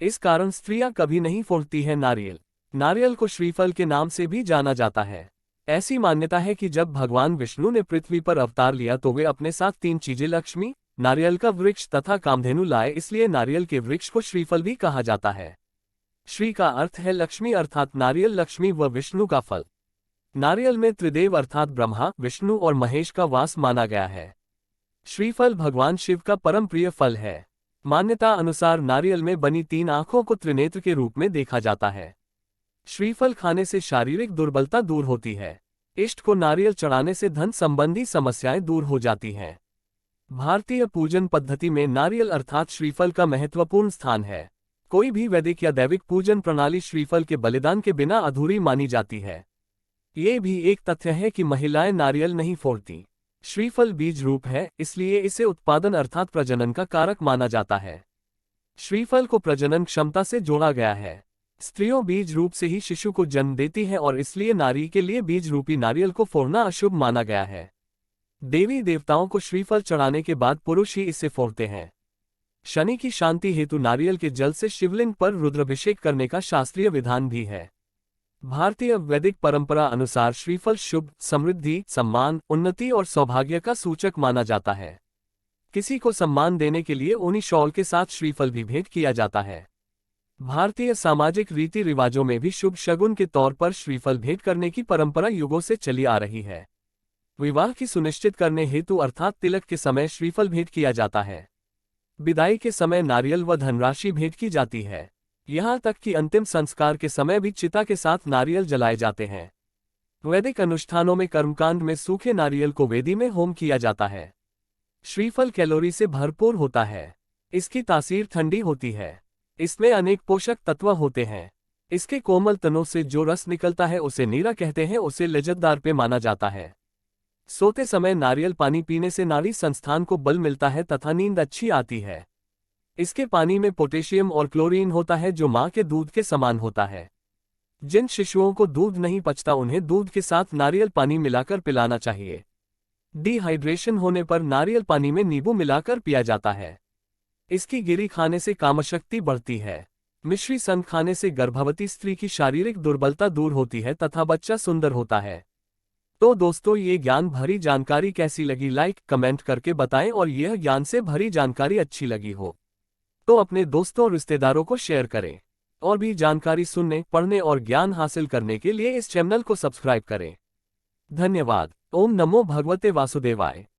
इस कारण स्त्रियां कभी नहीं फोड़ती है नारियल। नारियल को श्रीफल के नाम से भी जाना जाता है। ऐसी मान्यता है कि जब भगवान विष्णु ने पृथ्वी पर अवतार लिया तो वे अपने साथ 3 चीजें लक्ष्मी, नारियल का वृक्ष तथा कामधेनु लाए, इसलिए नारियल के वृक्ष को श्रीफल भी कहा जाता है। श्री का अर्थ है लक्ष्मी अर्थात नारियल लक्ष्मी व विष्णु का फल। नारियल में त्रिदेव अर्थात ब्रह्मा, विष्णु और महेश का वास माना गया है। श्रीफल भगवान शिव का परम प्रिय फल है। मान्यता अनुसार नारियल में बनी 3 आंखों को त्रिनेत्र के रूप में देखा जाता है। श्रीफल खाने से शारीरिक दुर्बलता दूर होती है। इष्ट को नारियल चढ़ाने से धन संबंधी समस्याएं दूर हो जाती हैं। भारतीय पूजन पद्धति में नारियल अर्थात श्रीफल का महत्वपूर्ण स्थान है। कोई भी वैदिक या दैविक पूजन प्रणाली श्रीफल के बलिदान के बिना अधूरी मानी जाती है। ये भी एक तथ्य है कि महिलाएं नारियल नहीं फोड़ती। श्रीफल बीज रूप है, इसलिए इसे उत्पादन अर्थात प्रजनन का कारक माना जाता है। श्रीफल को प्रजनन क्षमता से जोड़ा गया है। स्त्रियों बीज रूप से ही शिशु को जन्म देती हैं और इसलिए नारी के लिए बीज रूपी नारियल को फोड़ना अशुभ माना गया है। देवी देवताओं को श्रीफल चढ़ाने के बाद पुरुष ही इसे फोड़ते हैं। शनि की शांति हेतु नारियल के जल से शिवलिंग पर रुद्राभिषेक करने का शास्त्रीय विधान भी है। भारतीय वैदिक परंपरा अनुसार श्रीफल शुभ, समृद्धि, सम्मान, उन्नति और सौभाग्य का सूचक माना जाता है। किसी को सम्मान देने के लिए ऊनी शॉल के साथ श्रीफल भी भेंट किया जाता है। भारतीय सामाजिक रीति रिवाजों में भी शुभ शगुन के तौर पर श्रीफल भेंट करने की परंपरा युगों से चली आ रही है। विवाह की सुनिश्चित करने हेतु अर्थात तिलक के समय श्रीफल भेंट किया जाता है। विदाई के समय नारियल व धनराशि भेंट की जाती है। यहाँ तक कि अंतिम संस्कार के समय भी चिता के साथ नारियल जलाए जाते हैं। वैदिक अनुष्ठानों में कर्मकांड में सूखे नारियल को वेदी में होम किया जाता है। श्रीफल कैलोरी से भरपूर होता है। इसकी तासीर ठंडी होती है। इसमें अनेक पोषक तत्व होते हैं। इसके कोमल तनों से जो रस निकलता है उसे नीरा कहते हैं, उसे लज्जतदार पेय माना जाता है। सोते समय नारियल पानी पीने से नाड़ी संस्थान को बल मिलता है तथा नींद अच्छी आती है। इसके पानी में पोटेशियम और क्लोरीन होता है जो मां के दूध के समान होता है। जिन शिशुओं को दूध नहीं पचता उन्हें दूध के साथ नारियल पानी मिलाकर पिलाना चाहिए। डिहाइड्रेशन होने पर नारियल पानी में नींबू मिलाकर पिया जाता है। इसकी गिरी खाने से कामशक्ति बढ़ती है। मिश्री संग खाने से गर्भवती स्त्री की शारीरिक दुर्बलता दूर होती है तथा बच्चा सुंदर होता है। तो दोस्तों, ये ज्ञान भरी जानकारी कैसी लगी लाइक कमेंट करके बताएं, और यह ज्ञान से भरी जानकारी अच्छी लगी हो तो अपने दोस्तों और रिश्तेदारों को शेयर करें। और भी जानकारी सुनने, पढ़ने और ज्ञान हासिल करने के लिए इस चैनल को सब्सक्राइब करें। धन्यवाद। ओम नमो भगवते वासुदेवाय।